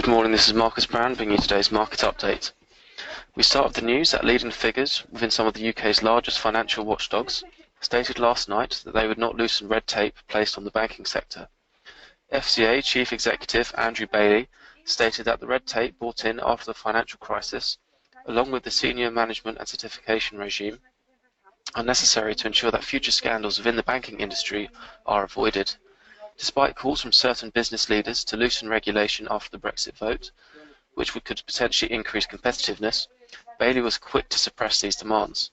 Good morning, this is Marcus Brown bringing you today's market update. We start with the news that leading figures within some of the UK's largest financial watchdogs stated last night that they would not loosen red tape placed on the banking sector. FCA Chief Executive Andrew Bailey stated that the red tape brought in after the financial crisis, along with the senior management and certification regime, are necessary to ensure that future scandals within the banking industry are avoided. Despite calls from certain business leaders to loosen regulation after the Brexit vote, which could potentially increase competitiveness, Bailey was quick to suppress these demands.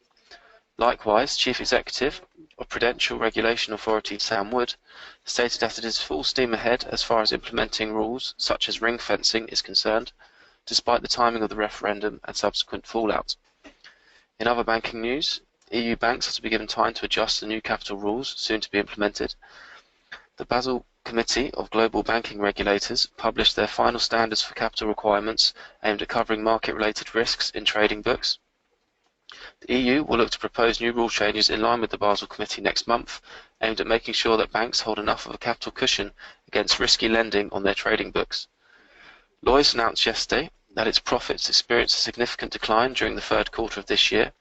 Likewise, Chief Executive of Prudential Regulation Authority Sam Wood stated that it is full steam ahead as far as implementing rules such as ring fencing is concerned, despite the timing of the referendum and subsequent fallout. In other banking news, EU banks are to be given time to adjust to the new capital rules soon to be implemented. The Basel Committee of Global Banking Regulators published their final standards for capital requirements aimed at covering market-related risks in trading books. The EU will look to propose new rule changes in line with the Basel Committee next month, aimed at making sure that banks hold enough of a capital cushion against risky lending on their trading books. Lloyds announced yesterday that its profits experienced a significant decline during the third quarter of this year,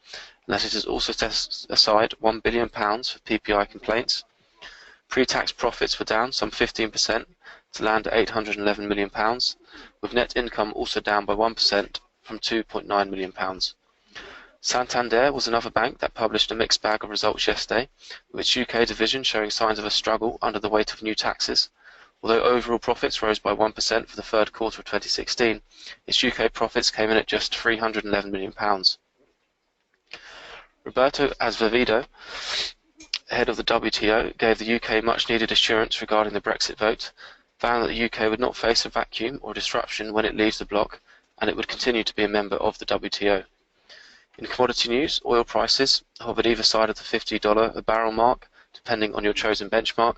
and that it has also set aside £1 billion for PPI complaints. Pre-tax profits were down some 15% to land at £811 million, with net income also down by 1% from £2.9 million. Santander was another bank that published a mixed bag of results yesterday, with its UK division showing signs of a struggle under the weight of new taxes. Although overall profits rose by 1% for the third quarter of 2016, its UK profits came in at just £311 million. Roberto Azevedo, head of the WTO, gave the UK much-needed assurance regarding the Brexit vote, vowing that the UK would not face a vacuum or disruption when it leaves the bloc, and it would continue to be a member of the WTO. In commodity news, oil prices hovered either side of the $50 a barrel mark, depending on your chosen benchmark.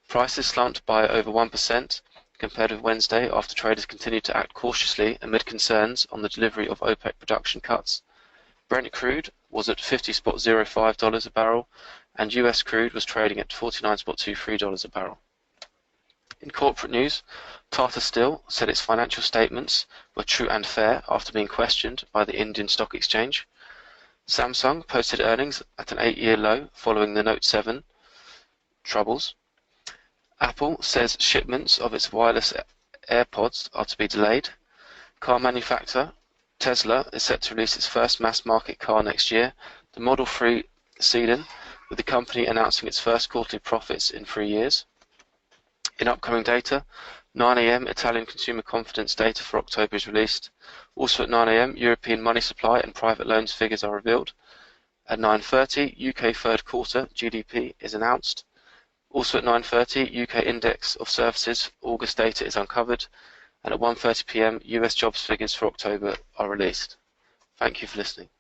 Prices slumped by over 1% compared with Wednesday after traders continued to act cautiously amid concerns on the delivery of OPEC production cuts. Brent crude was at $50.05 a barrel, and US crude was trading at $49.23 a barrel. In corporate news, Tata Steel said its financial statements were true and fair after being questioned by the Indian Stock Exchange. Samsung posted earnings at an 8-year low following the Note 7 troubles. Apple says shipments of its wireless AirPods are to be delayed. Car manufacturer Tesla is set to release its first mass-market car next year, the Model 3 sedan, with the company announcing its first quarterly profits in 3 years. In upcoming data, 9 AM Italian consumer confidence data for October is released. Also at 9 AM, European money supply and private loans figures are revealed. At 9:30, UK third quarter GDP is announced. Also at 9:30, UK Index of Services August data is uncovered. And at 1:30 PM, US jobs figures for October are released. Thank you for listening.